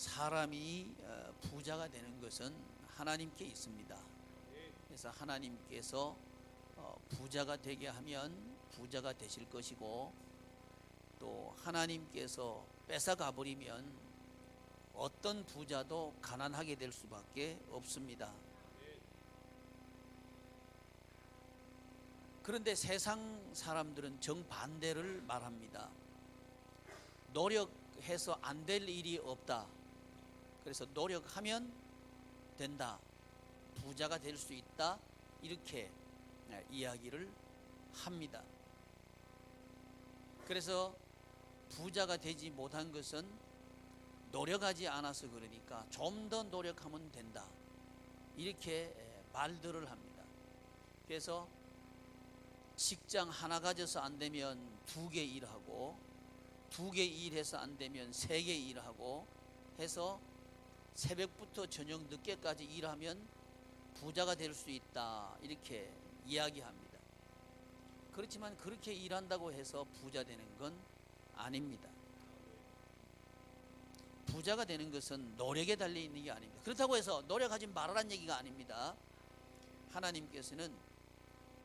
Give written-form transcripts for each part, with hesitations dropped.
사람이 부자가 되는 것은 하나님께 있습니다. 그래서 하나님께서 부자가 되게 하면 부자가 되실 것이고, 또 하나님께서 뺏어가 버리면 어떤 부자도 가난하게 될 수밖에 없습니다. 그런데 세상 사람들은 정반대를 말합니다. 노력해서 안 될 일이 없다. 그래서 노력하면 된다. 부자가 될 수 있다. 이렇게 이야기를 합니다. 그래서 부자가 되지 못한 것은 노력하지 않아서 그러니까 좀 더 노력하면 된다. 이렇게 말들을 합니다. 그래서 직장 하나 가져서 안 되면 2개 일하고, 2개 일해서 안 되면 3개 일하고 해서 새벽부터 저녁 늦게까지 일하면 부자가 될 수 있다. 이렇게 이야기합니다. 그렇지만 그렇게 일한다고 해서 부자 되는 건 아닙니다. 부자가 되는 것은 노력에 달려 있는 게 아닙니다. 그렇다고 해서 노력하지 말아라는 얘기가 아닙니다. 하나님께서는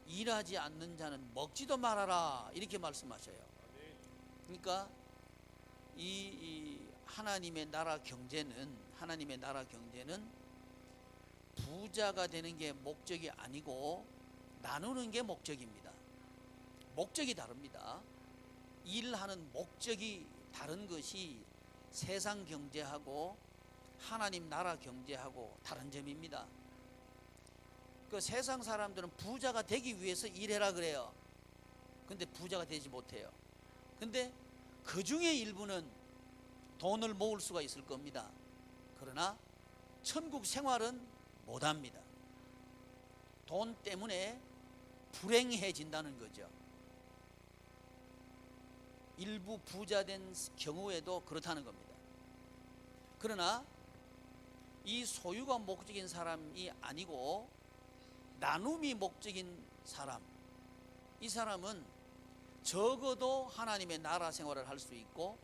일하지 않는 자는 먹지도 말아라 이렇게 말씀하셔요. 그러니까 이 하나님의 나라 경제는 부자가 되는 게 목적이 아니고 나누는 게 목적입니다. 목적이 다릅니다. 일하는 목적이 다른 것이 세상 경제하고 하나님 나라 경제하고 다른 점입니다. 그 세상 사람들은 부자가 되기 위해서 일해라 그래요. 근데 부자가 되지 못해요. 근데 그 중에 일부는 돈을 모을 수가 있을 겁니다. 그러나 천국 생활은 못합니다. 돈 때문에 불행해진다는 거죠. 일부 부자 된 경우에도 그렇다는 겁니다. 그러나 이 소유가 목적인 사람이 아니고 나눔이 목적인 사람, 이 사람은 적어도 하나님의 나라 생활을 할 수 있고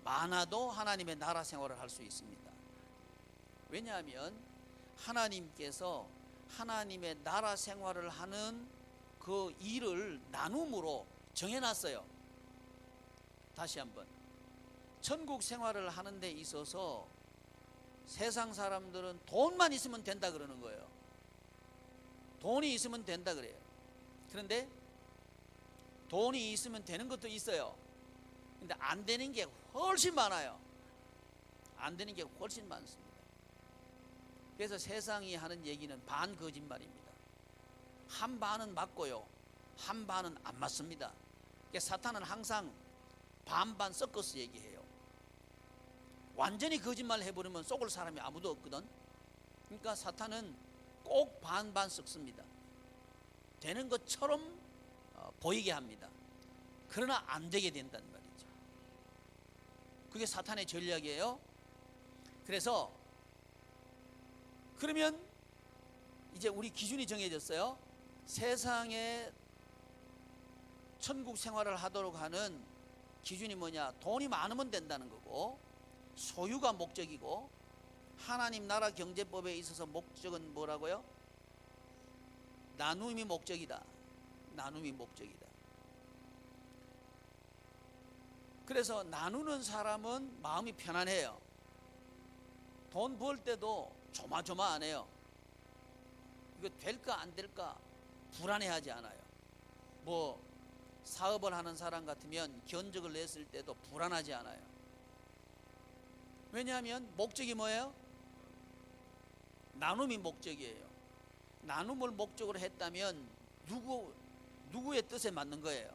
많아도 하나님의 나라 생활을 할 수 있습니다. 왜냐하면 하나님께서 하나님의 나라 생활을 하는 그 일을 나눔으로 정해놨어요. 다시 한번, 천국 생활을 하는 데 있어서 세상 사람들은 돈만 있으면 된다 그러는 거예요. 돈이 있으면 된다 그래요. 그런데 돈이 있으면 되는 것도 있어요. 근데 안 되는 게 훨씬 많아요. 안 되는 게 훨씬 많습니다. 그래서 세상이 하는 얘기는 반 거짓말입니다. 한 반은 맞고요, 한 반은 안 맞습니다. 그러니까 사탄은 항상 반반 섞어서 얘기해요. 완전히 거짓말 해버리면 속을 사람이 아무도 없거든. 그러니까 사탄은 꼭 반반 섞습니다. 되는 것처럼 보이게 합니다. 그러나 안 되게 된다는 말이죠. 그게 사탄의 전략이에요. 그래서 그러면 이제 우리 기준이 정해졌어요. 세상에 천국 생활을 하도록 하는 기준이 뭐냐? 돈이 많으면 된다는 거고, 소유가 목적이고, 하나님 나라 경제법에 있어서 목적은 뭐라고요? 나눔이 목적이다. 나눔이 목적이다. 그래서 나누는 사람은 마음이 편안해요. 돈 벌 때도 조마조마 안 해요. 이거 될까 안 될까 불안해하지 않아요. 뭐 사업을 하는 사람 같으면 견적을 냈을 때도 불안하지 않아요. 왜냐하면 목적이 뭐예요? 나눔이 목적이에요. 나눔을 목적으로 했다면 누구의 뜻에 맞는 거예요?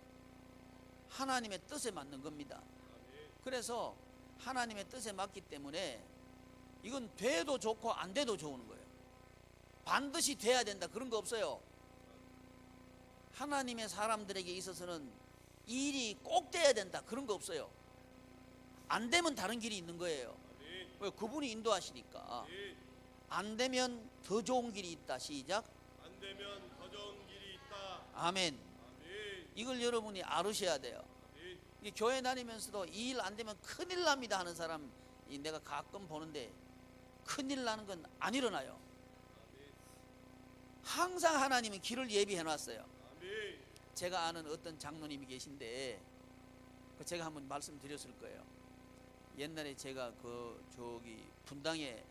하나님의 뜻에 맞는 겁니다. 그래서 하나님의 뜻에 맞기 때문에 이건 돼도 좋고 안 돼도 좋은 거예요. 반드시 돼야 된다 그런 거 없어요. 하나님의 사람들에게 있어서는 일이 꼭 돼야 된다 그런 거 없어요. 안 되면 다른 길이 있는 거예요. 왜? 그분이 인도하시니까. 안 되면 더 좋은 길이 있다. 시작. 안 되면 더 좋은 길이 있다. 아멘. 아멘. 이걸 여러분이 알으셔야 돼요. 아멘. 이 교회 다니면서도 이 일 안 되면 큰일 납니다 하는 사람 내가 가끔 보는데 큰일 나는 건 안 일어나요. 항상 하나님은 길을 예비해 놨어요. 아멘. 제가 아는 어떤 장로님이 계신데 제가 한번 말씀드렸을 거예요. 옛날에 제가 그 저기 분당에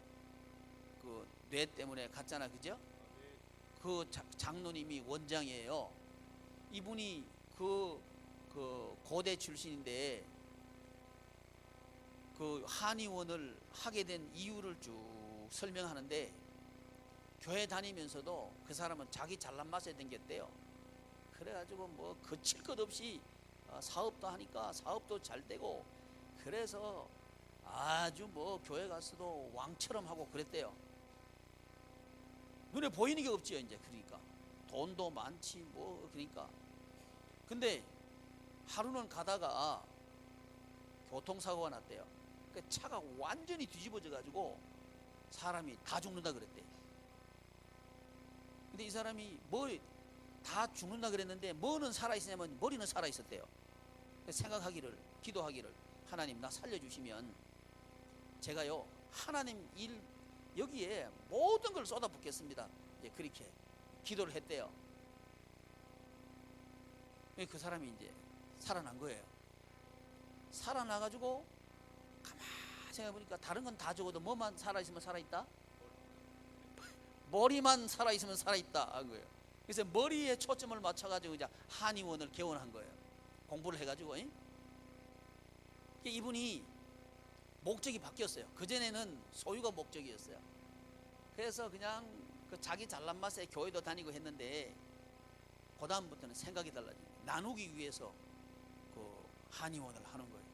그 뇌 때문에 갔잖아, 그죠? 그 장로님이 원장이에요. 이분이 그 고대 출신인데 그 한의원을 하게 된 이유를 쭉 설명하는데 교회 다니면서도 그 사람은 자기 잘난 맛에 댕겼대요. 그래가지고 뭐 거칠 것 없이 사업도 하니까 사업도 잘 되고 그래서 아주 뭐 교회 가서도 왕처럼 하고 그랬대요. 눈에 보이는 게 없지요. 이제 그러니까 돈도 많지 뭐 그러니까. 근데 하루는 가다가 교통사고가 났대요. 그 차가 완전히 뒤집어져 가지고 사람이 다 죽는다 그랬대. 근데 이 사람이 뭐 다 죽는다 그랬는데 뭐는 살아있으냐면 머리는 살아있었대요. 생각하기를, 기도하기를, 하나님 나 살려주시면 제가요 하나님 일 여기에 모든 걸 쏟아붓겠습니다. 이제 그렇게 기도를 했대요. 그 사람이 이제 살아난 거예요. 살아나가지고 가만히 생각해보니까 다른 건 다 죽어도 뭐만 살아있으면 살아있다? 머리만 살아있으면 살아있다 한 거예요. 그래서 머리에 초점을 맞춰가지고 이제 한의원을 개원한 거예요. 공부를 해가지고. 이분이 목적이 바뀌었어요. 그전에는 소유가 목적이었어요. 그래서 그냥 그 자기 잘난 맛에 교회도 다니고 했는데 그 다음부터는 생각이 달라진 거예요. 나누기 위해서 그 한의원을 하는 거예요.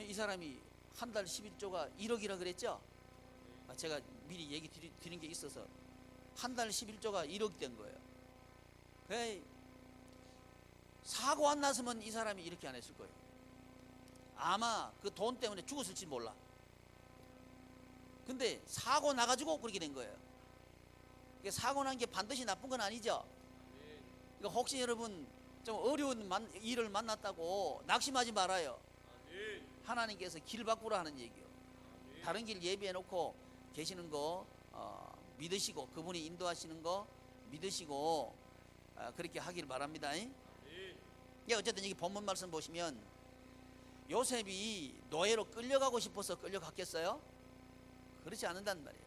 이 사람이 한 달 11조가 1억이라 그랬죠? 제가 미리 얘기 드린 게 있어서 한 달 11조가 1억 된 거예요. 사고 안 났으면 이 사람이 이렇게 안 했을 거예요. 아마 그 돈 때문에 죽었을지 몰라. 근데 사고 나가지고 그렇게 된 거예요. 사고 난 게 반드시 나쁜 건 아니죠. 그러니까 혹시 여러분 좀 어려운 일을 만났다고 낙심하지 말아요. 하나님께서 길 바꾸라 하는 얘기요. 다른 길 예비해 놓고 계시는 거 믿으시고 그분이 인도하시는 거 믿으시고 그렇게 하길 바랍니다. 어쨌든 여기 본문 말씀 보시면 요셉이 노예로 끌려가고 싶어서 끌려갔겠어요? 그렇지 않는단 말이에요.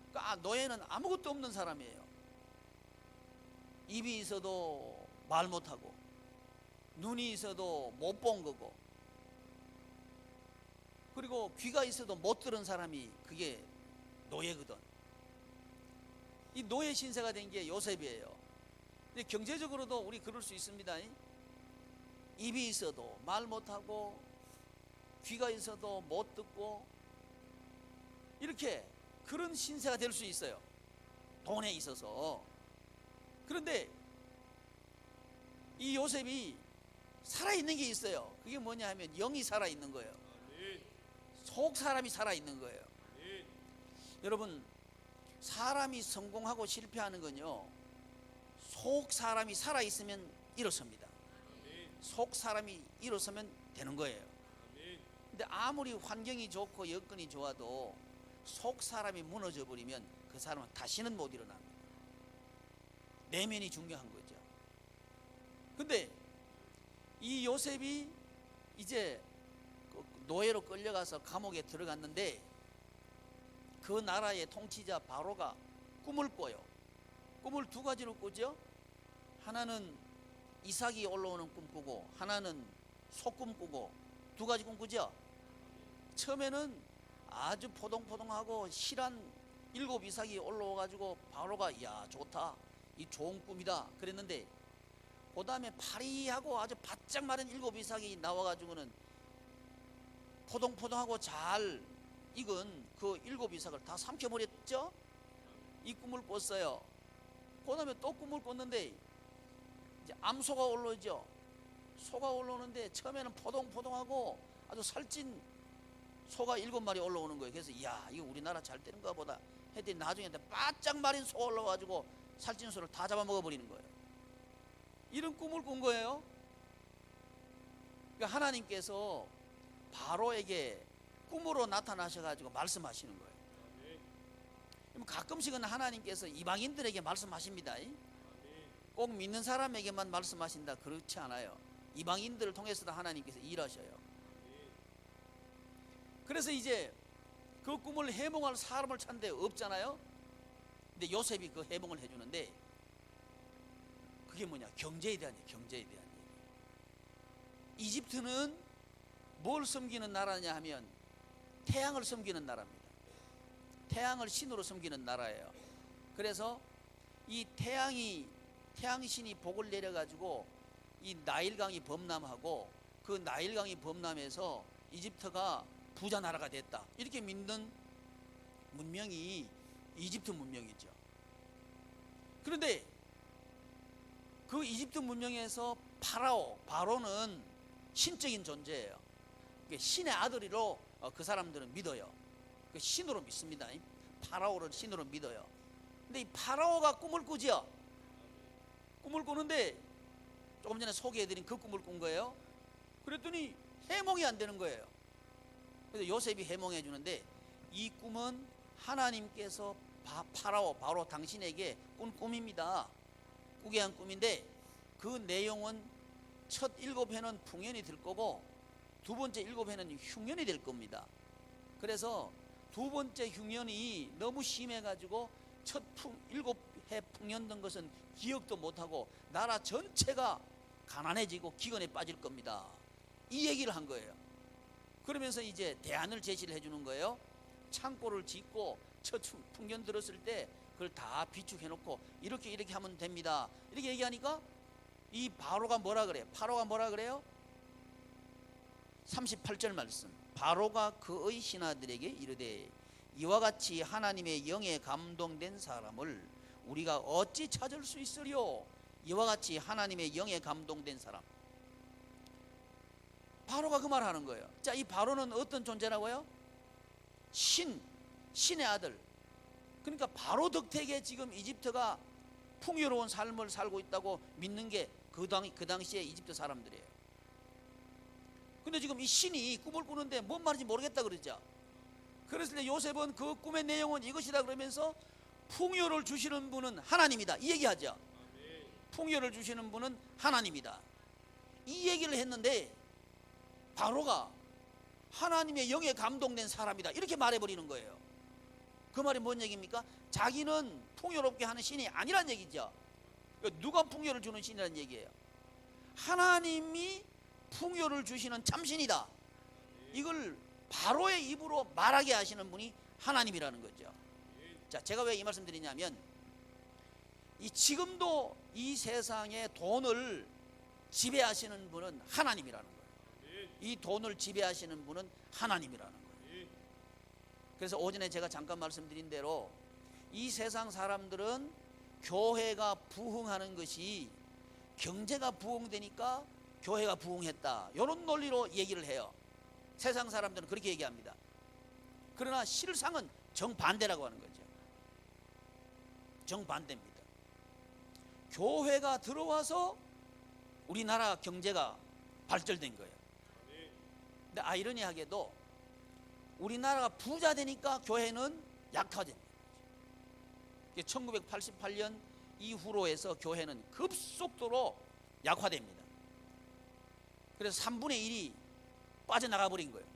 그러니까 노예는 아무것도 없는 사람이에요. 입이 있어도 말 못하고 눈이 있어도 못 본 거고 그리고 귀가 있어도 못 들은 사람이 그게 노예거든. 이 노예 신세가 된 게 요셉이에요. 근데 경제적으로도 우리 그럴 수 있습니다. 입이 있어도 말 못하고 귀가 있어도 못 듣고 이렇게 그런 신세가 될 수 있어요. 돈에 있어서. 그런데 이 요셉이 살아있는 게 있어요. 그게 뭐냐 하면 영이 살아있는 거예요. 속 사람이 살아있는 거예요. 여러분 사람이 성공하고 실패하는 건요 속 사람이 살아있으면 일어섭니다. 속 사람이 일어서면 되는 거예요. 근데 아무리 환경이 좋고 여건이 좋아도 속 사람이 무너져 버리면 그 사람은 다시는 못 일어납니다. 내면이 중요한 거죠. 근데 이 요셉이 이제 노예로 끌려가서 감옥에 들어갔는데 그 나라의 통치자 바로가 꿈을 꿔요. 꿈을 두 가지로 꾸죠. 하나는 이삭이 올라오는 꿈 꾸고 하나는 소꿈 꾸고 두 가지 꿈 꾸죠. 처음에는 아주 포동포동하고 실한 7 이삭이 올라와가지고 바로가 야 좋다 이 좋은 꿈이다 그랬는데 그 다음에 파리하고 아주 바짝 마른 7 이삭이 나와가지고는 포동포동하고 잘 익은 그 7 이삭을 다 삼켜버렸죠. 이 꿈을 꿨어요. 그 다음에 또 꿈을 꿨는데 이제 암소가 올라오죠. 소가 올라오는데 처음에는 포동포동하고 아주 살찐 소가 7마리 올라오는 거예요. 그래서 이야 이거 우리나라 잘 되는가 보다 했더니 나중에 바짝 마른 소 올라와가지고 살찐 소를 다 잡아먹어버리는 거예요. 이런 꿈을 꾼 거예요. 그러니까 하나님께서 바로에게 꿈으로 나타나셔가지고 말씀하시는 거예요. 가끔씩은 하나님께서 이방인들에게 말씀하십니다. 꼭 믿는 사람에게만 말씀하신다 그렇지 않아요. 이방인들을 통해서도 하나님께서 일하셔요. 그래서 이제 그 꿈을 해몽할 사람을 찾는데 없잖아요. 근데 요셉이 그 해몽을 해주는데 그게 뭐냐? 경제에 대한 얘기, 경제에 대한 얘기. 이집트는 뭘 섬기는 나라냐 하면 태양을 섬기는 나라입니다. 태양을 신으로 섬기는 나라예요. 그래서 이 태양신이 복을 내려가지고 이 나일강이 범람하고 그 나일강이 범람해서 이집트가 부자 나라가 됐다 이렇게 믿는 문명이 이집트 문명이죠. 그런데 그 이집트 문명에서 바로는 신적인 존재예요. 신의 아들이로 그 사람들은 믿어요. 신으로 믿습니다. 파라오를 신으로 믿어요. 근데 이 파라오가 꿈을 꾸죠. 꿈을 꾸는데 조금 전에 소개해드린 그 꿈을 꾼 거예요. 그랬더니 해몽이 안 되는 거예요. 그래서 요셉이 해몽해 주는데 이 꿈은 하나님께서 바로 당신에게 꾼 꿈입니다. 꾸게 한 꿈인데 그 내용은 첫 7해는 풍년이 될 거고 두 번째 7해는 흉년이 될 겁니다. 그래서 두 번째 흉년이 너무 심해가지고 첫 7해 풍년 된 것은 기억도 못하고 나라 전체가 가난해지고 기근에 빠질 겁니다. 이 얘기를 한 거예요. 그러면서 이제 대안을 제시를 해주는 거예요. 창고를 짓고 첫 풍년 들었을 때 그걸 다 비축해 놓고 이렇게 하면 됩니다. 이렇게 얘기하니까 이 바로가 뭐라 그래요? 파로가 뭐라 그래요? 38절 말씀. 바로가 그의 신하들에게 이르되 이와 같이 하나님의 영에 감동된 사람을 우리가 어찌 찾을 수 있으리요? 이와 같이 하나님의 영에 감동된 사람. 바로가 그 말 하는 거예요. 자, 이 바로는 어떤 존재라고요? 신의 아들. 그러니까 바로 덕택에 지금 이집트가 풍요로운 삶을 살고 있다고 믿는 게 그 당시에 이집트 사람들이에요. 근데 지금 이 신이 꿈을 꾸는데 뭔 말인지 모르겠다 그러죠. 그랬을 때 요셉은 그 꿈의 내용은 이것이다 그러면서 풍요를 주시는 분은 하나님이다 이 얘기하죠. 풍요를 주시는 분은 하나님이다 이 얘기를 했는데 바로가 하나님의 영에 감동된 사람이다 이렇게 말해버리는 거예요. 그 말이 뭔 얘기입니까? 자기는 풍요롭게 하는 신이 아니란 얘기죠. 누가 풍요를 주는 신이라는 얘기예요? 하나님이 풍요를 주시는 참신이다. 이걸 바로의 입으로 말하게 하시는 분이 하나님이라는 거죠. 자, 제가 왜 이 말씀 드리냐면 지금도 이 세상의 돈을 지배하시는 분은 하나님이라는 거예요. 이 돈을 지배하시는 분은 하나님이라는 거예요. 그래서 오전에 제가 잠깐 말씀드린 대로 이 세상 사람들은 교회가 부흥하는 것이 경제가 부흥되니까 교회가 부흥했다 이런 논리로 얘기를 해요. 세상 사람들은 그렇게 얘기합니다. 그러나 실상은 정반대라고 하는 거죠. 정반대입니다. 교회가 들어와서 우리나라 경제가 발전된 거예요. 근데 아이러니하게도 우리나라가 부자 되니까 교회는 약화됩니다. 1988년 이후로 해서 교회는 급속도로 약화됩니다. 그래서 3분의 1이 빠져나가 버린 거예요.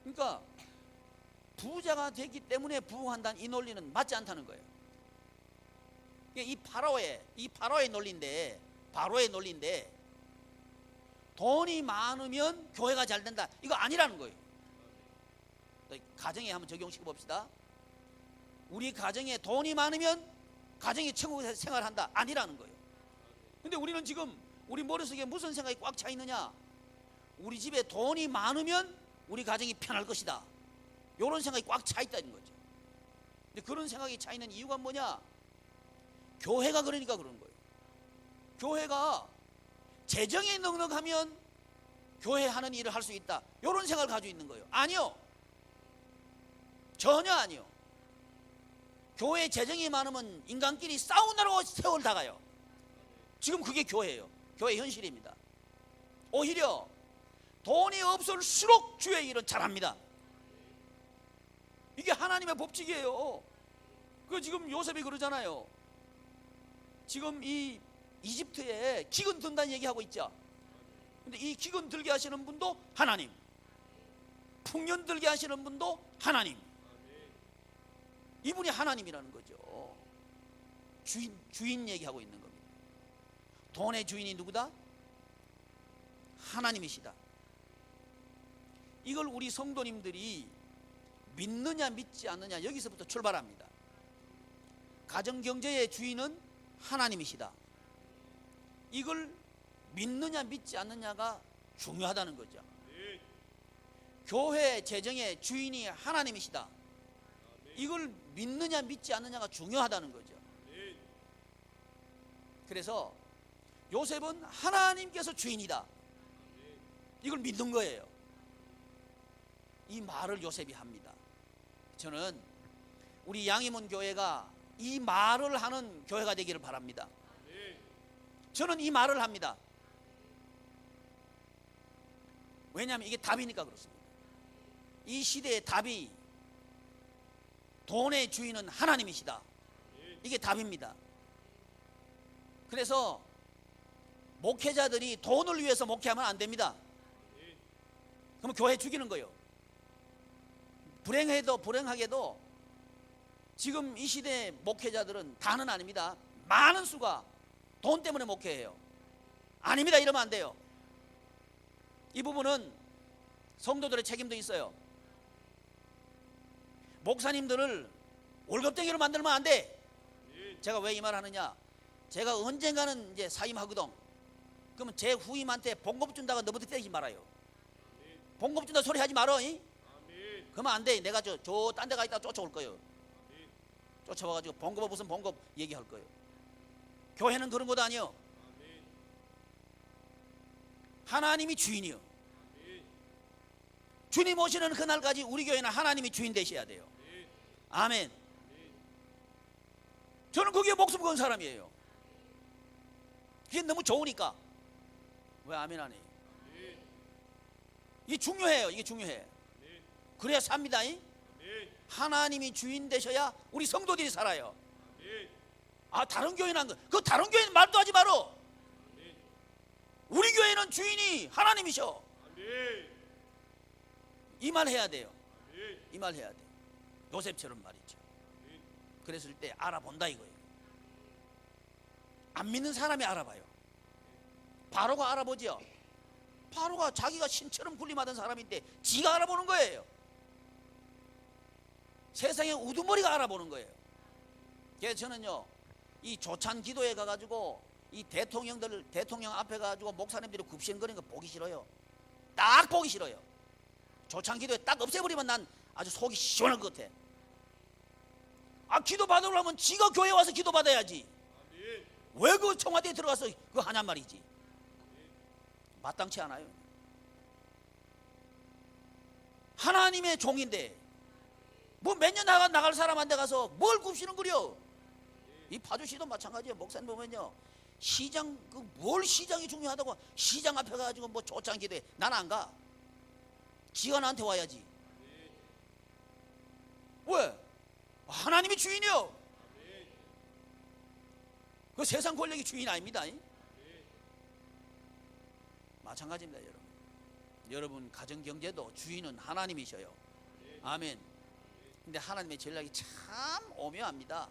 그러니까 부자가 되기 때문에 부흥한다는 이 논리는 맞지 않다는 거예요. 이 바로의 논리인데 돈이 많으면 교회가 잘 된다 이거 아니라는 거예요. 가정에 한번 적용시켜 봅시다. 우리 가정에 돈이 많으면 가정이 천국에서 생활한다 아니라는 거예요. 근데 우리는 지금 우리 머릿속에 무슨 생각이 꽉 차 있느냐? 우리 집에 돈이 많으면 우리 가정이 편할 것이다 이런 생각이 꽉 차 있다는 거죠. 근데 그런 생각이 차 있는 이유가 뭐냐? 교회가 그러니까 그런 거예요. 교회가 재정이 넉넉하면 교회 하는 일을 할 수 있다 이런 생각을 가지고 있는 거예요. 아니요, 전혀 아니요. 교회 재정이 많으면 인간끼리 싸우느라고 세월 다 가요. 지금 그게 교회예요. 교회 현실입니다. 오히려 돈이 없을수록 주의 일은 잘합니다. 이게 하나님의 법칙이에요. 그 지금 요셉이 그러잖아요. 지금 이 이집트에 기근 든다는 얘기하고 있죠. 근데 이 기근 들게 하시는 분도 하나님, 풍년 들게 하시는 분도 하나님. 이분이 하나님이라는 거죠. 주인 얘기하고 있는 겁니다. 돈의 주인이 누구다? 하나님이시다. 이걸 우리 성도님들이 믿느냐 믿지 않느냐 여기서부터 출발합니다. 가정경제의 주인은 하나님이시다. 이걸 믿느냐 믿지 않느냐가 중요하다는 거죠. 교회 재정의 주인이 하나님이시다. 이걸 믿느냐 믿지 않느냐가 중요하다는 거죠. 그래서 요셉은 하나님께서 주인이다. 이걸 믿는 거예요. 이 말을 요셉이 합니다. 저는 우리 양희문 교회가 이 말을 하는 교회가 되기를 바랍니다. 저는 이 말을 합니다. 왜냐하면 이게 답이니까 그렇습니다. 이 시대의 답이 돈의 주인은 하나님이시다. 이게 답입니다. 그래서 목회자들이 돈을 위해서 목회하면 안 됩니다. 그러면 교회 죽이는 거예요. 불행하게도 지금 이 시대의 목회자들은 다는 아닙니다. 많은 수가 돈 때문에 목회해요. 아닙니다. 이러면 안 돼요. 이 부분은 성도들의 책임도 있어요. 목사님들을 월급쟁이로 만들면 안 돼. 제가 왜 이 말 하느냐? 제가 언젠가는 이제 사임하거든. 그러면 제 후임한테 봉급 준다고 너부터 때리지 말아요. 봉급 준다 소리 하지 말어. 그러면 안 돼. 내가 저 딴 데 가 있다가 쫓아올 거예요. 쫓아와가지고 봉급은 무슨 봉급 얘기할 거예요. 교회는 그런 것도 아니요. 하나님이 주인이요. 주님 오시는 그날까지 우리 교회는 하나님이 주인 되셔야 돼요. 아멘. 저는 거기에 목숨 건 사람이에요. 그게 너무 좋으니까. 왜 아멘 안 해요? 이게 중요해요. 이게 중요해. 그래야 삽니다. 하나님이 주인 되셔야 우리 성도들이 살아요. 아, 다른 교회는 안 그 다른 교회는 말도 하지 말어. 우리 교회는 주인이 하나님이셔. 이 말 해야 돼요. 이 말 해야 돼. 요셉처럼 말이죠. 그랬을 때 알아본다 이거예요. 안 믿는 사람이 알아봐요. 바로가 알아보죠. 바로가 자기가 신처럼 군림하던 사람인데 지가 알아보는 거예요. 세상의 우두머리가 알아보는 거예요. 그래서 저는요, 이 조찬 기도에 가가지고 이 대통령 앞에 가가지고 목사님들이 굽신거리는 거 보기 싫어요. 딱 보기 싫어요. 조찬 기도에 딱 없애버리면 난 아주 속이 시원할 것 같아. 아, 기도 받으려면 지가 교회 와서 기도 받아야지. 왜 그 청와대에 들어가서 그거 하냔 말이지. 마땅치 않아요. 하나님의 종인데 뭐 몇 년 나갈 사람한테 가서 뭘 굽시는 거려. 이 파주시도 마찬가지예요. 목사님 보면요, 시장 뭘 시장이 중요하다고 시장 앞에 가가지고 뭐 조찬 기도해. 난 안 가. 지가 나한테 와야지. 왜? 하나님이 주인이요. 그 세상 권력이 주인 아닙니다. 마찬가지입니다. 여러분 가정 경제도 주인은 하나님이셔요. 아멘. 근데 하나님의 전략이 참 오묘합니다.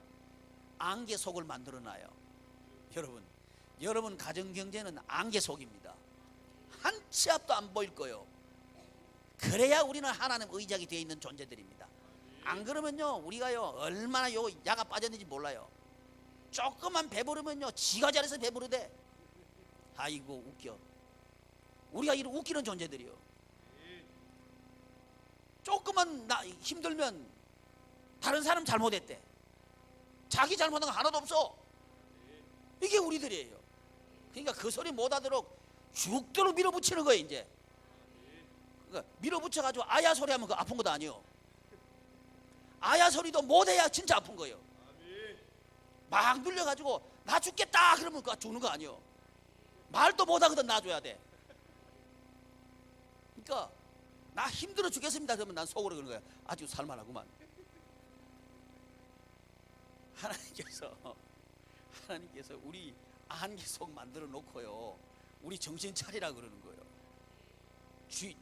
안개 속을 만들어 놔요. 여러분 가정 경제는 안개 속입니다. 한 치 앞도 안 보일 거예요. 그래야 우리는 하나님 의지하게 되어 있는 존재들입니다. 안 그러면요, 우리가요 얼마나 요 야가 빠졌는지 몰라요. 조금만 배부르면요 지가 잘해서 배부르대. 아이고 웃겨. 우리가 이런 웃기는 존재들이요. 조금만 힘들면 다른 사람 잘못했대. 자기 잘못한 거 하나도 없어. 이게 우리들이에요. 그러니까 그 소리 못 하도록 죽도록 밀어붙이는 거예요. 이제 그러니까 밀어붙여가지고 아야 소리 하면 그거 아픈 것도 아니요. 아야 소리도 못해야 진짜 아픈 거예요. 막 눌려가지고 나 죽겠다 그러면 그거 죽는 거 아니요. 말도 못하거든 놔줘야 돼. 그러니까 나 힘들어 죽겠습니다. 그러면 난 속으로 그러는 거야. 아주 살만하구만. 하나님께서 우리 안개속 만들어 놓고요, 우리 정신 차리라 그러는 거예요.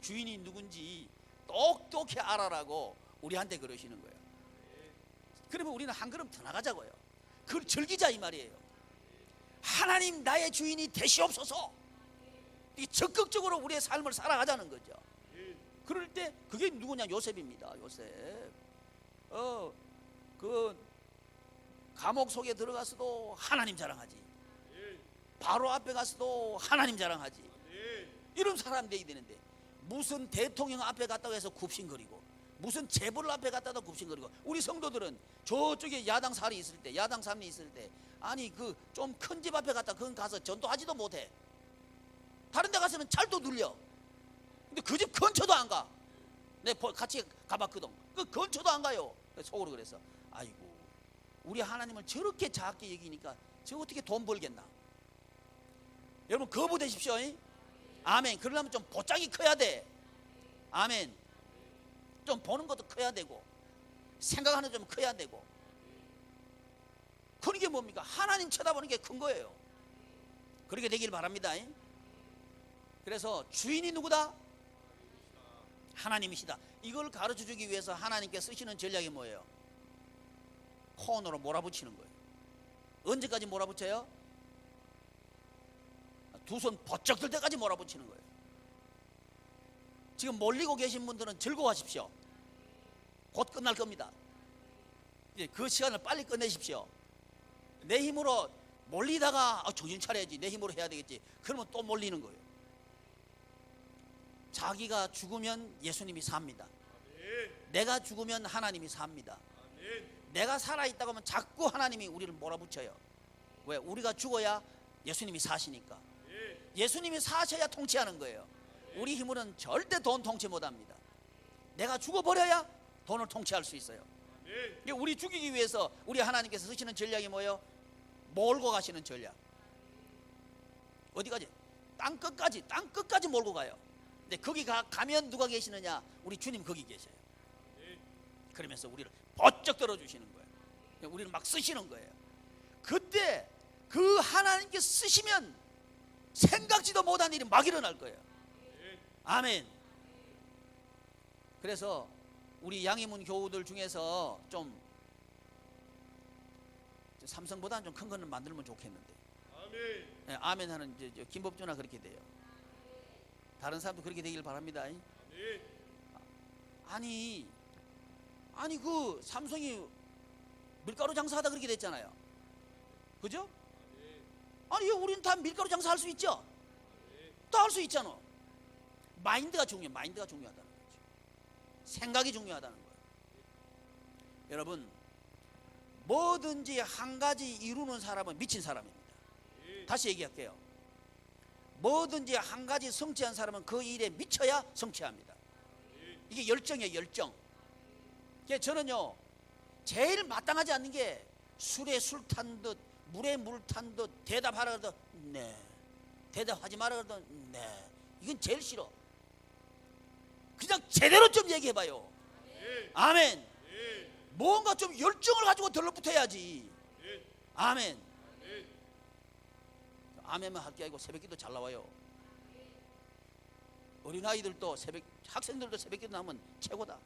주인이 누군지 똑똑히 알아라고 우리한테 그러시는 거예요. 그러면 우리는 한 걸음 더 나가자고요. 그걸 즐기자 이 말이에요. 하나님 나의 주인이 되시옵소서. 이게 적극적으로 우리의 삶을 살아가자는 거죠. 그럴 때 그게 누구냐? 요셉입니다. 요셉. 그 감옥 속에 들어가서도 하나님 자랑하지. 바로 앞에 가서도 하나님 자랑하지. 이런 사람 되어야 되는데, 무슨 대통령 앞에 갔다고 해서 굽신거리고, 무슨 재벌 앞에 갔다도 굽신거리고. 우리 성도들은 저쪽에 야당 살이 있을 때, 야당 삼리 있을 때, 아니 그 좀 큰 집 앞에 갔다 그건 가서 전도하지도 못해. 다른 데 가서는 잘도 눌려. 근데 그 집 근처도 안 가. 내 같이 가봤거든. 그 근처도 안 가요. 속으로 그래서 아이고, 우리 하나님을 저렇게 작게 여기니까 저 어떻게 돈 벌겠나. 여러분 거부되십시오. 아멘. 그러려면 좀 보장이 커야 돼. 아멘. 좀 보는 것도 커야 되고, 생각하는 좀 커야 되고. 그런 게 뭡니까? 하나님 쳐다보는 게 큰 거예요. 그렇게 되길 바랍니다. 그래서 주인이 누구다? 하나님이시다. 이걸 가르쳐주기 위해서 하나님께 쓰시는 전략이 뭐예요? 코너로 몰아붙이는 거예요. 언제까지 몰아붙여요? 두 손 버쩍 들 때까지 몰아붙이는 거예요. 지금 몰리고 계신 분들은 즐거워하십시오. 곧 끝날 겁니다. 이제 그 시간을 빨리 끝내십시오. 내 힘으로 몰리다가 정신 차려야지, 내 힘으로 해야 되겠지, 그러면 또 몰리는 거예요. 자기가 죽으면 예수님이 삽니다. 내가 죽으면 하나님이 삽니다. 내가 살아있다고 하면 자꾸 하나님이 우리를 몰아붙여요. 왜? 우리가 죽어야 예수님이 사시니까. 예수님이 사셔야 통치하는 거예요. 우리 힘으로는 절대 돈 통치 못합니다. 내가 죽어버려야 돈을 통치할 수 있어요. 우리 죽이기 위해서 우리 하나님께서 쓰시는 전략이 뭐예요? 몰고 가시는 전략. 어디까지? 땅끝까지 몰고 가요. 근데 거기 가면 누가 계시느냐? 우리 주님 거기 계셔요. 그러면서 우리를 번쩍 들어주시는 거예요. 우리를 막 쓰시는 거예요. 그때 그 하나님께 쓰시면 생각지도 못한 일이 막 일어날 거예요. 아멘. 그래서 우리 양희문 교우들 중에서 좀 삼성보다는 좀 큰 거는 만들면 좋겠는데. 아멘. 네, 아멘 하는 이제 김법주나 그렇게 돼요. 다른 사람도 그렇게 되길 바랍니다. 아니 그 삼성이 밀가루 장사하다 그렇게 됐잖아요. 그죠? 아니 우리는 다 밀가루 장사할 수 있죠? 다 할 수 있잖아. 마인드가 중요하다는 거죠. 생각이 중요하다는 거예요. 여러분, 뭐든지 한 가지 이루는 사람은 미친 사람입니다. 다시 얘기할게요. 뭐든지 한 가지 성취한 사람은 그 일에 미쳐야 성취합니다. 이게 열정이에요, 열정. 저는요, 제일 마땅하지 않는 게 술에 술 탄 듯, 물에 물 탄 듯, 대답하라 그러다 네, 대답하지 마라 그러다 네. 이건 제일 싫어. 그냥 제대로 좀 얘기해봐요. 아멘. 뭔가 좀 열정을 가지고 들러붙어야지. 아멘. 아멘만 할 게 아니고 새벽기도 잘 나와요. 어린아이들도 학생들도 새벽기도 나오면 최고다.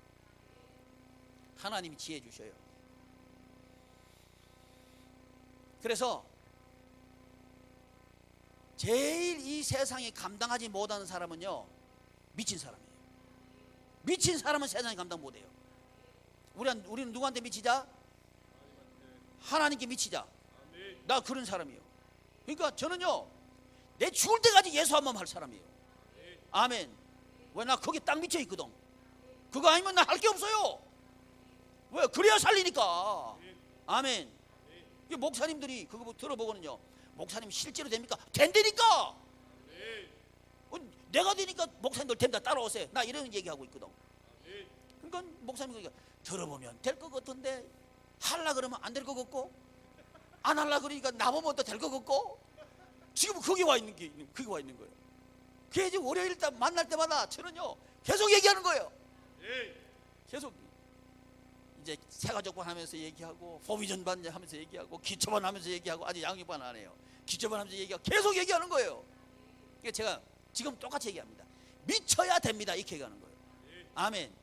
하나님이 지혜 주셔요. 그래서 제일 이 세상이 감당하지 못하는 사람은요, 미친 사람이에요. 미친 사람은 세상이 감당 못해요. 우리는 누구한테 미치자? 하나님께 미치자. 나 그런 사람이에요. 그러니까 저는요, 내 죽을 때까지 예수 한 번 할 사람이에요. 아멘. 왜? 나 거기 딱 미쳐 있거든. 그거 아니면 나 할 게 없어요. 왜? 그래야 살리니까. 아멘. 목사님들이 그거 들어보고는요, 목사님 실제로 됩니까? 된다니까. 내가 되니까 목사님들 된다, 따라오세요. 나 이런 얘기하고 있거든. 그러니까 목사님이 들어보면 될 것 같은데 하려 그러면 안 될 것 같고, 안 하려 그러니까 나보면 또 될 것 같고, 지금 거기 와 있는 거예요. 그래서 월요일 때 만날 때마다 저는요, 계속 얘기하는 거예요. 예. 계속 이제 새가족반 하면서 얘기하고 포비전반 하면서 얘기하고 기초반 하면서 얘기하고 아직 양육반 안 해요. 기초반 하면서 얘기하고 계속 얘기하는 거예요. 그러니까 제가 지금 똑같이 얘기합니다. 미쳐야 됩니다. 이렇게 얘기하는 거예요. 아멘.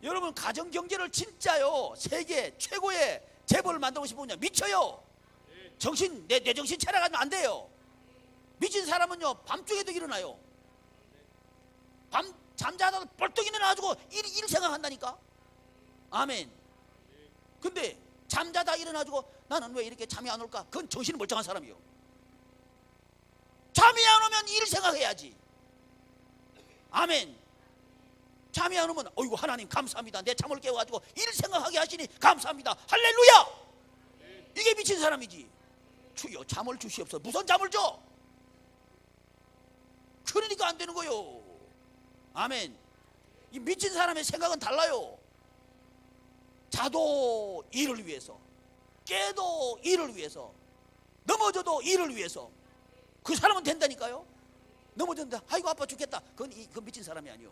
여러분 가정 경제를 진짜요 세계 최고의 재벌을 만들고 싶으면요 미쳐요. 정신 내 정신 차려가면 안 돼요. 미친 사람은요 밤중에도 일어나요. 밤 잠자다가 벌떡 일어나가지고 일 생각한다니까. 아멘. 근데 잠자다 일어나가지고 나는 왜 이렇게 잠이 안 올까? 그건 정신이 멀쩡한 사람이요. 잠이 안 오면 일 생각해야지. 아멘. 잠이 안 오면 어이구 하나님 감사합니다. 내 잠을 깨워가지고 일 생각하게 하시니 감사합니다. 할렐루야. 이게 미친 사람이지. 주여 잠을 주시옵소서. 무슨 잠을 줘? 그러니까 안 되는 거요. 아멘. 이 미친 사람의 생각은 달라요. 자도 일을 위해서, 깨도 일을 위해서, 넘어져도 일을 위해서. 그 사람은 된다니까요. 넘어졌는데 아이고 아파 죽겠다. 그건 미친 사람이 아니요.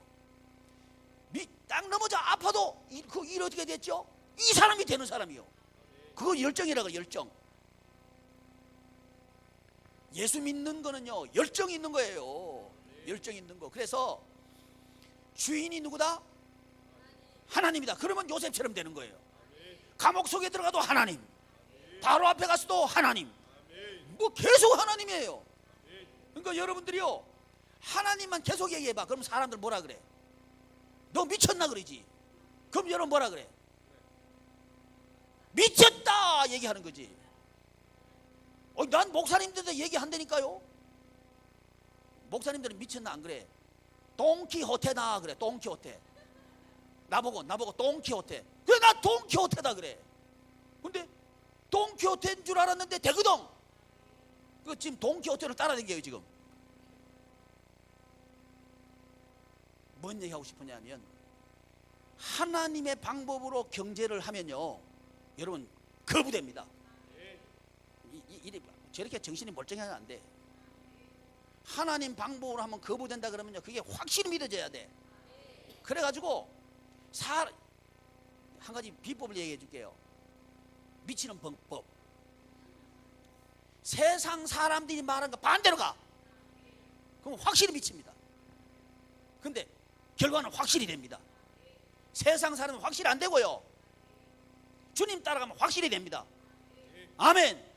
딱 넘어져 아파도 그 일 어떻게 됐죠? 이 사람이 되는 사람이요. 그거 열정이라고. 열정. 예수 믿는 거는요 열정이 있는 거예요. 열정이 있는 거. 그래서 주인이 누구다? 하나님이다. 그러면 요셉처럼 되는 거예요. 감옥 속에 들어가도 하나님, 바로 앞에 가서도 하나님, 뭐 계속 하나님이에요. 그러니까 여러분들이요 하나님만 계속 얘기해봐. 그럼 사람들 뭐라 그래? 너 미쳤나 그러지. 그럼 여러분 뭐라 그래? 미쳤다 얘기하는 거지. 난 목사님들도 얘기한다니까요. 목사님들은 미쳤나 안 그래? 동키호테다 그래. 동키호테. 나보고 동키호테. 그래 나 동키호테다 그래. 근데 동키호테인 줄 알았는데 대그동. 그 지금 동키호테를 따라다녀요 지금. 뭔 얘기하고 싶으냐면 하나님의 방법으로 경제를 하면요 여러분 거부됩니다. 저렇게 정신이 멀쩡하면 안 돼. 하나님 방법으로 하면 거부된다 그러면요 그게 확실히 믿어져야 돼. 그래가지고 한 가지 비법을 얘기해 줄게요. 미치는 방법. 세상 사람들이 말하는 거 반대로 가. 그럼 확실히 미칩니다. 근데 결과는 확실히 됩니다. 세상 사람은 확실히 안 되고요 주님 따라가면 확실히 됩니다. 아멘.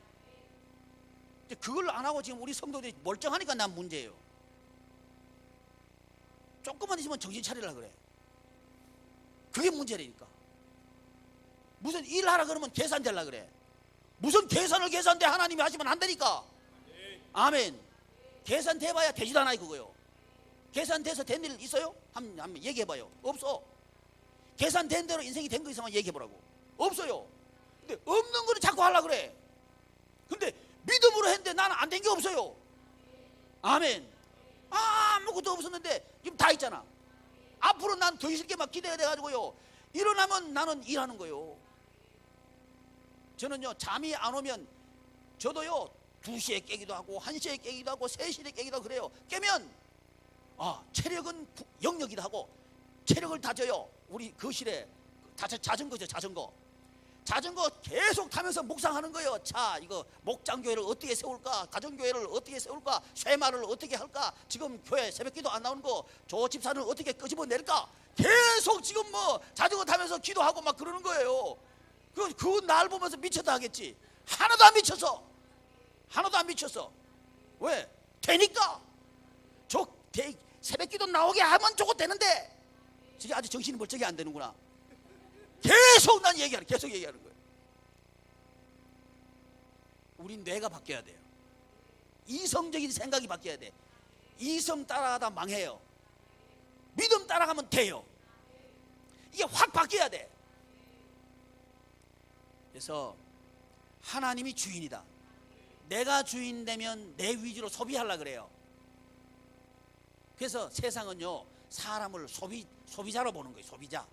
그걸 안 하고 지금 우리 성도들이 멀쩡하니까 난 문제예요. 조금만 있으면 정신 차리라 그래. 그게 문제라니까. 무슨 일하라 그러면 계산되려 그래. 무슨 계산돼 하나님이 하시면 안 되니까. 아멘. 계산돼봐야 되지도 않아요 그거요. 계산돼서 된 일 있어요? 한번 얘기해봐요. 없어. 계산된 대로 인생이 된 거 있으면 얘기해보라고. 없어요. 근데 없는 거를 자꾸 하려고 그래. 근데 믿음으로 했는데 나는 안 된 게 없어요. 아멘. 아무것도 없었는데 지금 다 있잖아. 앞으로 난 더 있을 게 막 기대가 돼가지고요 일어나면 나는 일하는 거예요. 저는요 잠이 안 오면 저도요 2시에 깨기도 하고 1시에 깨기도 하고 3시에 깨기도 하고 그래요. 깨면 체력은 영역이다 하고 체력을 다져요. 우리 거실에 자전거죠. 자전거 계속 타면서 묵상하는 거예요. 자 이거 목장교회를 어떻게 세울까, 가정교회를 어떻게 세울까, 쇠마를 어떻게 할까, 지금 교회 새벽기도 안 나오는 거 조 집사는 어떻게 끄집어낼까, 계속 지금 뭐 자전거 타면서 기도하고 막 그러는 거예요. 그 날 보면서 미쳤다 하겠지. 하나도 안 미쳤어. 왜? 되니까. 새벽기도 나오게 하면 저거 되는데 지금 아직 정신이 멀쩡히 안 되는구나. 계속 얘기하는 거예요. 우리 뇌가 바뀌어야 돼요. 이성적인 생각이 바뀌어야 돼. 이성 따라가다 망해요. 믿음 따라가면 돼요. 이게 확 바뀌어야 돼. 그래서 하나님이 주인이다. 내가 주인 되면 내 위주로 소비하려고 그래요. 그래서 세상은요 사람을 소비자로 보는 거예요. 소비자.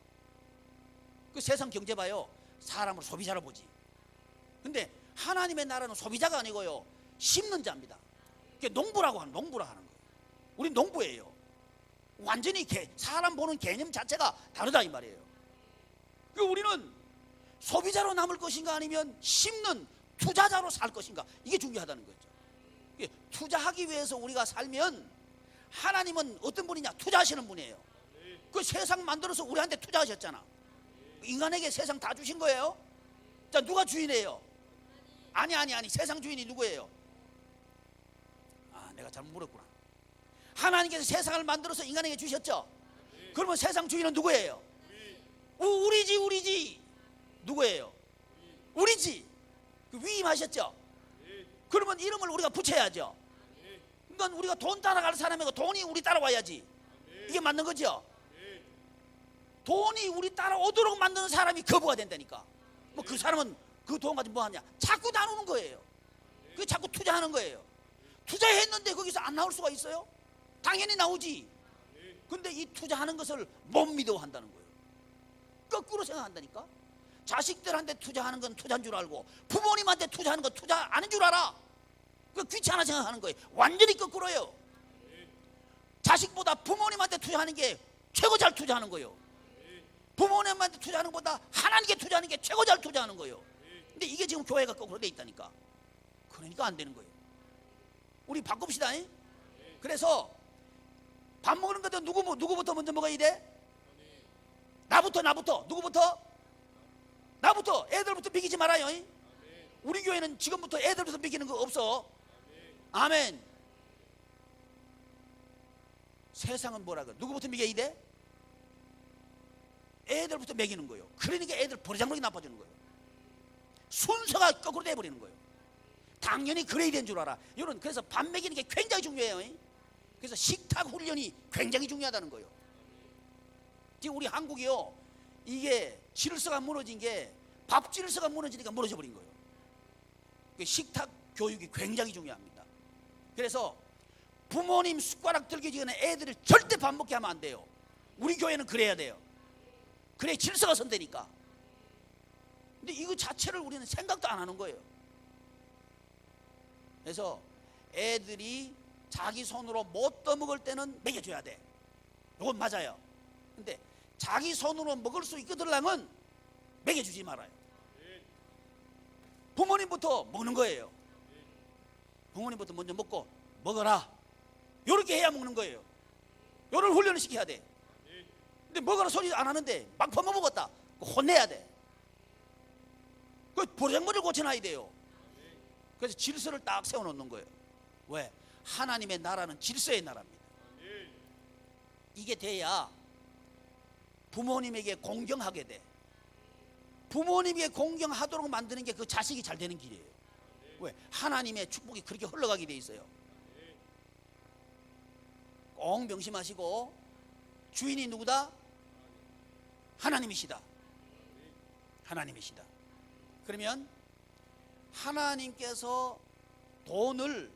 그 세상 경제 봐요. 사람을 소비자로 보지. 근데 하나님의 나라는 소비자가 완전히 사람 보는 개념 자체가 다르다 이 말이에요. 그 우리는 소비자로 남을 것인가 아니면 심는 투자자로 살 것인가, 이게 중요하다는 거죠. 투자하기 위해서 우리가 살면 하나님은 어떤 분이냐? 투자하시는 분이에요. 그 세상 만들어서 우리한테 투자하셨잖아. 인간에게 세상 다 주신 거예요. 자, 누가 주인이에요? 아니 세상 주인이 누구예요? 아, 내가 잘못 물었구나. 하나님께서 세상을 만들어서 인간에게 주셨죠. 그러면 세상 주인은 누구예요? 우리지. 누구예요? 우리지. 그 위임하셨죠. 그러면 이름을 우리가 붙여야죠. 그러니까 우리가 돈 따라갈 사람이고 돈이 우리 따라와야지. 이게 맞는 거죠. 돈이 우리 따라오도록 만드는 사람이 거부가 된다니까. 뭐 그 사람은 그 돈 가지고 뭐 하냐? 자꾸 나누는 거예요. 그 자꾸 투자하는 거예요. 투자했는데 거기서 안 나올 수가 있어요? 당연히 나오지. 근데 이 투자하는 것을 못 믿어 한다는 거예요. 거꾸로 생각한다니까. 자식들한테 투자하는 건 투자인 줄 알고 부모님한테 투자하는 건 투자 아닌 줄 알아. 그 귀찮아 생각하는 거예요. 완전히 거꾸로예요. 자식보다 부모님한테 투자하는 게 최고 잘 투자하는 거예요. 부모님한테 투자하는 것보다 하나님께 투자하는 게 최고 잘 투자하는 거예요. 근데 이게 지금 교회가 거꾸로 돼 있다니까. 그러니까 안 되는 거예요. 우리 바꿉시다. 그래서 밥 먹는 것도 누구부터 먼저 먹어야 돼? 나부터. 누구부터? 나부터. 애들부터 비기지 말아요. 우리 교회는 지금부터 애들부터 비기는 거 없어. 아멘. 세상은 뭐라고? 누구부터 먹여야 돼? 애들부터 먹이는 거예요. 그러니까 애들 버리장머리 나빠지는 거예요. 순서가 거꾸로 돼버리는 거예요. 당연히 그래야 되는 줄 알아. 여러분, 그래서 밥 먹이는 게 굉장히 중요해요. 그래서 식탁 훈련이 굉장히 중요하다는 거예요. 지금 우리 한국이요, 이게 질서가 무너진 게 밥 질서가 무너지니까 무너져 버린 거예요. 식탁 교육이 굉장히 중요합니다. 그래서 부모님 숟가락 들기 전에 애들을 절대 밥 먹게 하면 안 돼요. 우리 교회는 그래야 돼요. 그래 질서가 선대니까. 근데 이거 자체를 우리는 생각도 안 하는 거예요. 그래서 애들이 자기 손으로 못 떠먹을 때는 먹여줘야 돼. 이건 맞아요. 근데 자기 손으로 먹을 수 있거들라면 먹여주지 말아요. 부모님부터 먹는 거예요. 부모님부터 먼저 먹고 먹어라, 이렇게 해야 먹는 거예요. 요런 훈련을 시켜야 돼. 근데 먹으라 소리 안 하는데 막 퍼먹었다, 혼내야 돼. 그 버장머리를 고쳐놔야 돼요. 그래서 질서를 딱 세워놓는 거예요. 왜? 하나님의 나라는 질서의 나라입니다. 이게 돼야 부모님에게 공경하게 돼. 부모님에게 공경하도록 만드는 게 그 자식이 잘 되는 길이에요. 왜? 하나님의 축복이 그렇게 흘러가게 돼 있어요. 꼭 명심하시고, 주인이 누구다? 하나님이시다. 하나님이시다. 그러면 하나님께서 돈을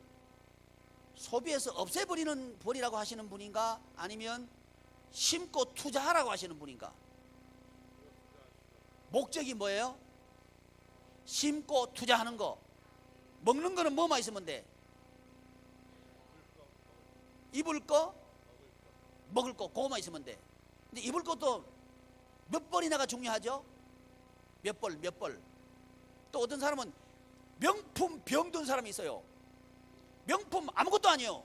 소비해서 없애버리는 벌이라고 하시는 분인가? 아니면 심고 투자하라고 하시는 분인가? 목적이 뭐예요? 심고 투자하는 거. 먹는 거는 뭐만 있으면 돼? 입을 거, 먹을 거, 그거만 있으면 돼. 근데 입을 것도 몇 벌이나가 중요하죠? 몇 벌. 또 어떤 사람은 명품 병든 사람이 있어요. 명품 아무것도 아니에요.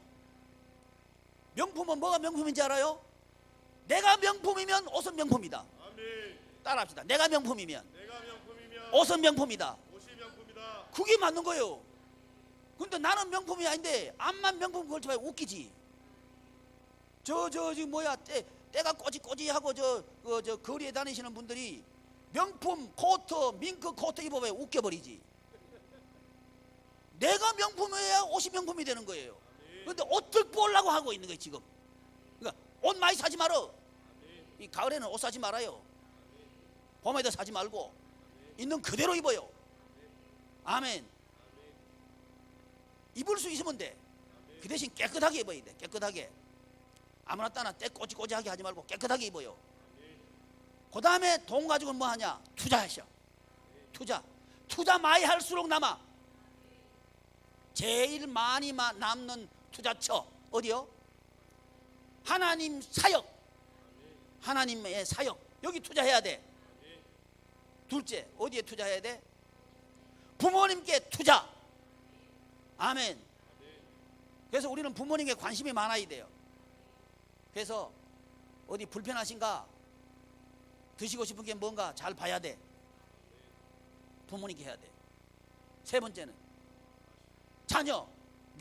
명품은 뭐가 명품인지 알아요? 내가 명품이면 옷은 명품이다. 아멘. 따라합시다. 내가 명품이면 내가 명품이면 옷은 명품이다. 옷이 명품이다. 그게 맞는 거예요. 근데 나는 명품이 아닌데 암만 명품 걸쳐 봐야 웃기지. 지금 뭐야, 때가 꼬지꼬지하고 저 거리에 다니시는 분들이 명품 코트, 밍크 코트 입어봐야 웃겨버리지. 내가 명품이어야 옷이 명품이 되는 거예요. 그런데 옷을 보려고 하고 있는 거예요 지금. 그러니까 옷 많이 사지 말어. 이 가을에는 옷 사지 말아요. 봄에도 사지 말고 있는 그대로 입어요. 아멘. 입을 수 있으면 돼. 그 대신 깨끗하게 입어야 돼. 깨끗하게. 아무나 따나 때 꼬지꼬지하게 하지 말고 깨끗하게 입어요. 그 다음에 돈 가지고는 뭐 하냐? 투자하셔. 투자 많이 할수록 남아. 제일 많이 남는 투자처 어디요? 하나님 사역, 하나님의 사역 여기 투자해야 돼. 둘째, 어디에 투자해야 돼? 부모님께 투자. 아멘. 그래서 우리는 부모님께 관심이 많아야 돼요. 그래서 어디 불편하신가, 드시고 싶은 게 뭔가 잘 봐야 돼. 부모님께 해야 돼. 세 번째는 자녀.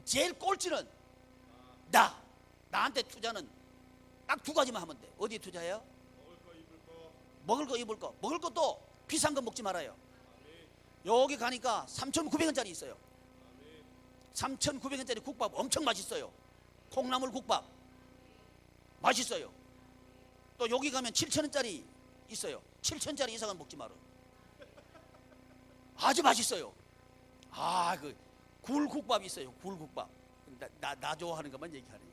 제일 꼴찌는 나한테 투자는 딱 두 가지만 하면 돼. 어디에 투자해요? 먹을 거 입을 거. 먹을 거 입을 거. 먹을 것도 비싼 거 먹지 말아요. 여기 가니까 3,900원짜리 있어요. 3,900원짜리 국밥 엄청 맛있어요. 콩나물 국밥 맛있어요. 또 여기 가면 7,000원짜리 있어요. 7,000원짜리 이상은 먹지 말아요. 아주 맛있어요. 그 굴국밥 있어요. 굴국밥. 나 좋아하는 것만 얘기하네.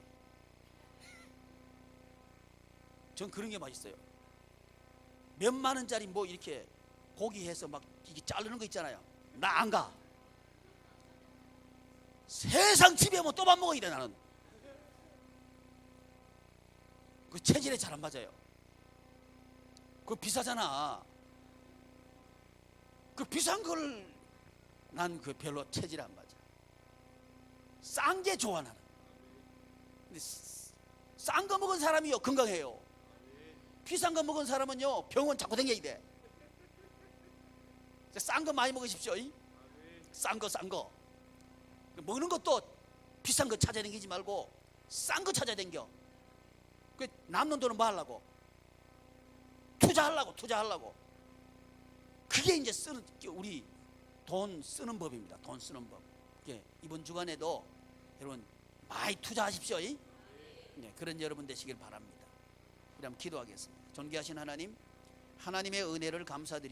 전 그런 게 맛있어요. 몇만 원짜리 뭐 이렇게 고기 해서 막 이게 자르는 거 있잖아요. 나 안 가. 세상 집에 오면 또 밥 먹어야 돼. 나는 그 체질에 잘 안 맞아요. 그거 비싸잖아. 그 비싼 걸 난 그 별로 체질에 안 맞아. 싼 게 좋아 나는. 근데 싼 거 먹은 사람이요 건강해요. 비싼 거 먹은 사람은요 병원 자꾸 다녀야 돼. 싼 거 많이 먹으십시오. 싼 거. 먹는 것도 비싼 거 찾아다니지 말고 싼 거 찾아다녀. 그 남는 돈은 뭐 하려고? 투자하려고. 그게 이제 우리 돈 쓰는 법입니다. 돈 쓰는 법. 이번 주간에도 여러분 많이 투자하십시오. 네, 그런 여러분 되시길 바랍니다. 그럼 기도하겠습니다. 존귀하신 하나님, 하나님의 은혜를 감사드립니다.